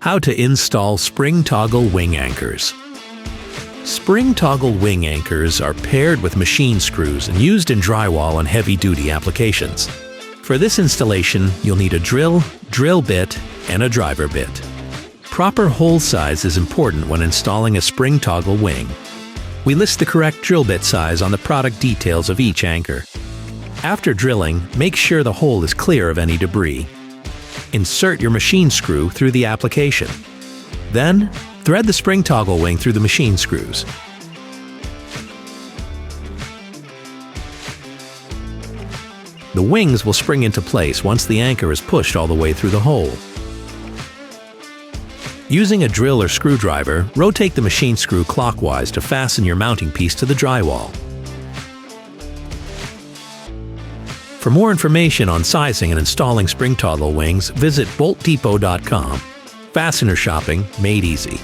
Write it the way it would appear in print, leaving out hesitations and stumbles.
How to install spring toggle wing anchors. Spring toggle wing anchors are paired with machine screws and used in drywall and heavy-duty applications. For this installation, you'll need a drill bit, and a driver bit. Proper hole size is important when installing a spring toggle wing. We list the correct drill bit size on the product details of each anchor. After drilling, make sure the hole is clear of any debris. Insert your machine screw through the application. Then, thread the spring toggle wing through the machine screws. The wings will spring into place once the anchor is pushed all the way through the hole. Using a drill or screwdriver, rotate the machine screw clockwise to fasten your mounting piece to the drywall. For more information on sizing and installing spring toggle wings, visit boltdepot.com. Fastener shopping made easy.